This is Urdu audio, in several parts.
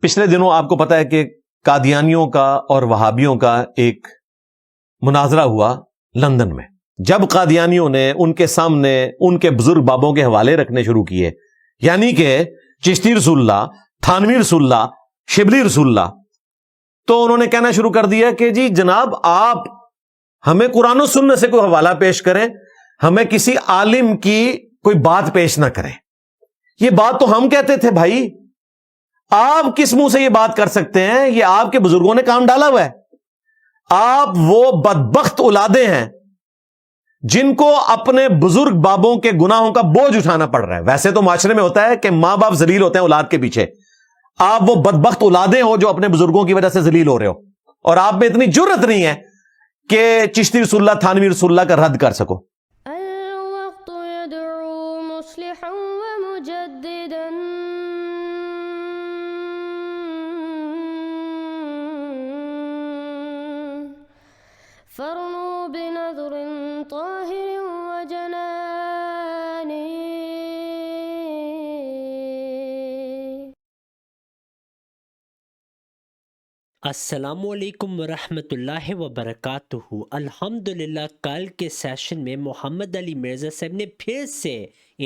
پچھلے دنوں آپ کو پتا ہے کہ قادیانیوں کا اور وہابیوں کا ایک مناظرہ ہوا لندن میں. جب قادیانیوں نے ان کے سامنے ان کے بزرگ بابوں کے حوالے رکھنے شروع کیے، یعنی کہ چشتی رسول اللہ، تھانوی رسول اللہ، شبلی رسول اللہ، تو انہوں نے کہنا شروع کر دیا کہ جی جناب آپ ہمیں قرآن و سنت سے کوئی حوالہ پیش کریں، ہمیں کسی عالم کی کوئی بات پیش نہ کریں. یہ بات تو ہم کہتے تھے بھائی، آپ کس منہ سے یہ بات کر سکتے ہیں؟ یہ آپ کے بزرگوں نے کام ڈالا ہوا ہے. آپ وہ بدبخت اولادیں ہیں جن کو اپنے بزرگ بابوں کے گناہوں کا بوجھ اٹھانا پڑ رہا ہے. ویسے تو معاشرے میں ہوتا ہے کہ ماں باپ ذلیل ہوتے ہیں اولاد کے پیچھے، آپ وہ بدبخت اولادیں ہو جو اپنے بزرگوں کی وجہ سے ذلیل ہو رہے ہو، اور آپ میں اتنی جرت نہیں ہے کہ چشتی رسول اللہ، تھانوی رسول اللہ کا رد کر سکو. الوقت يدعو مصلحا ومجددا فرنوا بنظر طاهر وجنان. السلام علیکم ورحمۃ اللہ وبرکاتہ. الحمدللہ کل کے سیشن میں محمد علی مرزا صاحب نے پھر سے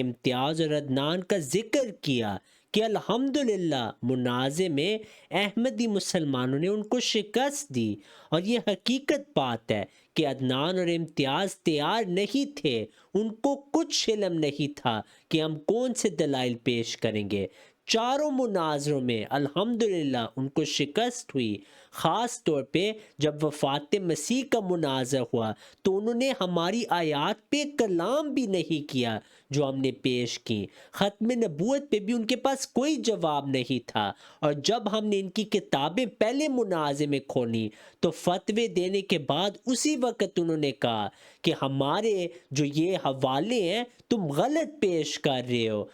امتیاز اور عدنان کا ذکر کیا کہ الحمدللہ منازع میں احمدی مسلمانوں نے ان کو شکست دی، اور یہ حقیقت بات ہے کہ عدنان اور امتیاز تیار نہیں تھے، ان کو کچھ علم نہیں تھا کہ ہم کون سے دلائل پیش کریں گے. چاروں مناظروں میں الحمدللہ ان کو شکست ہوئی. خاص طور پہ جب وفات مسیح کا مناظرہ ہوا تو انہوں نے ہماری آیات پہ کلام بھی نہیں کیا جو ہم نے پیش کی. ختم نبوت پہ بھی ان کے پاس کوئی جواب نہیں تھا، اور جب ہم نے ان کی کتابیں پہلے مناظرے میں کھولی تو فتوے دینے کے بعد اسی وقت انہوں نے کہا کہ ہمارے جو یہ حوالے ہیں تم غلط پیش کر رہے ہو.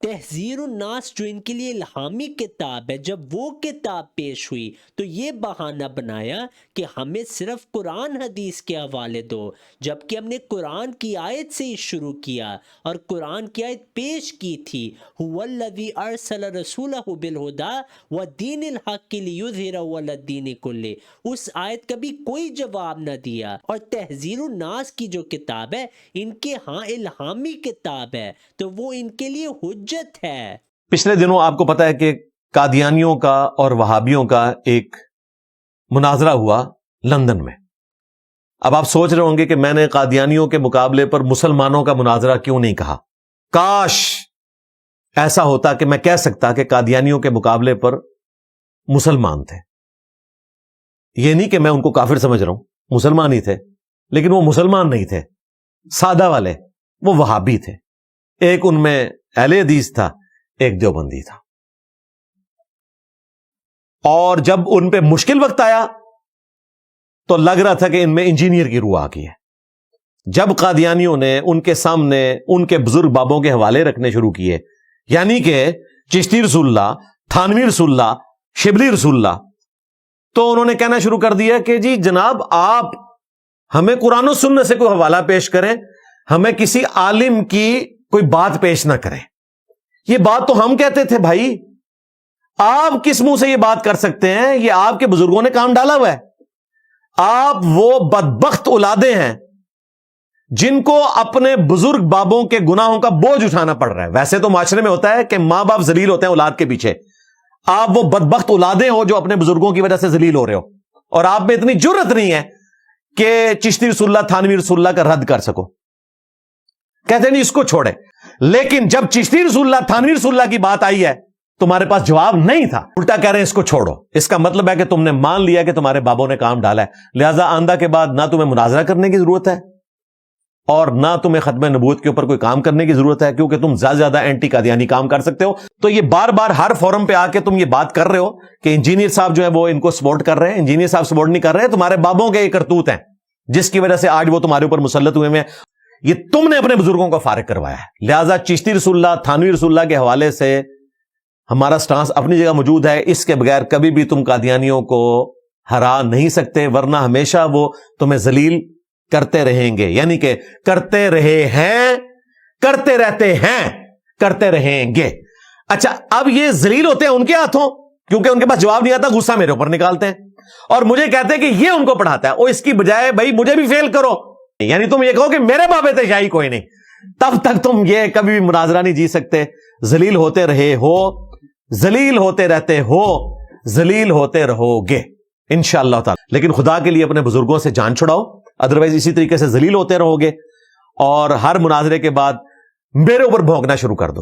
تحذیر الناس جو ان کے لیے الہامی کتاب ہے، جب وہ کتاب پیش ہوئی تو یہ بہانہ بنایا کہ ہمیں صرف قرآن حدیث کے حوالے دو، جبکہ ہم نے قرآن کی آیت سے ہی شروع کیا اور قرآن کی آیت پیش کی تھی، هو الذی ارسل رسولہ بالہدی ودین الحق لیظہرہ علی الدین کلہ. اس آیت کا بھی کوئی جواب نہ دیا. اور تحذیر الناس کی جو کتاب ہے ان کے ہاں الہامی کتاب ہے تو وہ ان کے لیے حجت ہے. پچھلے دنوں آپ کو پتا ہے کہ قادیانیوں کا اور وہابیوں کا ایک مناظرہ ہوا لندن میں. اب آپ سوچ رہے ہوں گے کہ میں نے قادیانیوں کے مقابلے پر مسلمانوں کا مناظرہ کیوں نہیں کہا. کاش ایسا ہوتا کہ میں کہہ سکتا کہ قادیانیوں کے مقابلے پر مسلمان تھے. یہ نہیں کہ میں ان کو کافر سمجھ رہا ہوں، مسلمان ہی تھے، لیکن وہ مسلمان نہیں تھے، سادہ والے، وہ وہابی تھے. ایک ان میں اہل حدیث تھا، ایک دیوبندی تھا. اور جب ان پہ مشکل وقت آیا تو لگ رہا تھا کہ ان میں انجینئر کی روح آ گئی ہے. جب قادیانیوں نے ان کے سامنے ان کے بزرگ بابوں کے حوالے رکھنے شروع کیے، یعنی کہ چشتی رسول اللہ، تھانوی رسول اللہ، شبلی رسول اللہ، تو انہوں نے کہنا شروع کر دیا کہ جی جناب آپ ہمیں قرآن و سنت سے کوئی حوالہ پیش کریں، ہمیں کسی عالم کی کوئی بات پیش نہ کریں. یہ بات تو ہم کہتے تھے بھائی، آپ کس منہ سے یہ بات کر سکتے ہیں؟ یہ آپ کے بزرگوں نے کام ڈالا ہوا ہے. آپ وہ بدبخت اولادیں ہیں جن کو اپنے بزرگ بابوں کے گناہوں کا بوجھ اٹھانا پڑ رہا ہے. ویسے تو معاشرے میں ہوتا ہے کہ ماں باپ ذلیل ہوتے ہیں اولاد کے پیچھے، آپ وہ بدبخت اولادیں ہو جو اپنے بزرگوں کی وجہ سے ذلیل ہو رہے ہو، اور آپ میں اتنی جرت نہیں ہے کہ چشتی رسول اللہ، تھانوی رسول اللہ کا رد کر سکو. کہتے نہیں اس کو چھوڑے. لیکن جب چشتی رسول اللہ، تھانوی رسول اللہ کی بات آئی ہے تمہارے پاس جواب نہیں تھا، الٹا کہہ رہے ہیں اس کو چھوڑو. اس کا مطلب ہے کہ تم نے مان لیا کہ تمہارے بابوں نے کام ڈالا ہے، لہذا آندہ کے بعد نہ تمہیں مناظرہ کرنے کی ضرورت ہے اور نہ تمہیں ختم نبوت کے اوپر کوئی کام کرنے کی ضرورت ہے، کیونکہ تم زیادہ زیادہ اینٹی قادیانی کام کر سکتے ہو. تو یہ بار بار ہر فورم پہ آ کے تم یہ بات کر رہے ہو کہ انجینئر صاحب جو ہے وہ ان کو سپورٹ کر رہے ہیں. انجینئر صاحب سپورٹ نہیں کر رہے ہیں، تمہارے بابوں کے یہ کرتوت ہیں جس کی وجہ سے آج وہ تمہارے اوپر مسلط ہوئے ہیں. یہ تم نے اپنے بزرگوں کو فارغ کروایا ہے. لہذا چشتی رسول اللہ، تھانوی رسول اللہ کے حوالے سے ہمارا سٹانس اپنی جگہ موجود ہے. اس کے بغیر کبھی بھی تم قادیانیوں کو ہرا نہیں سکتے، ورنہ ہمیشہ وہ تمہیں ذلیل کرتے رہیں گے. یعنی کہ کرتے رہے ہیں، کرتے رہتے ہیں، کرتے رہیں گے. اچھا اب یہ ذلیل ہوتے ہیں ان کے ہاتھوں کیونکہ ان کے پاس جواب نہیں آتا، غصہ میرے اوپر نکالتے ہیں اور مجھے کہتے ہیں کہ یہ ان کو پڑھاتا ہے، اور اس کی بجائے بھائی مجھے بھی فیل کرو، یعنی تم یہ کہو کہ میرے بابے شاہی کوئی نہیں، تب تک تم یہ کبھی بھی مناظرہ نہیں جی سکتے. ذلیل ہوتے رہے ہو، ذلیل ہوتے رہتے ہو، ذلیل ہوتے رہو گے انشاءاللہ تعالی. لیکن خدا کے لیے اپنے بزرگوں سے جان چھڑاؤ، ادروائز اسی طریقے سے ذلیل ہوتے رہو گے اور ہر مناظرے کے بعد میرے اوپر بھونکنا شروع کر دو.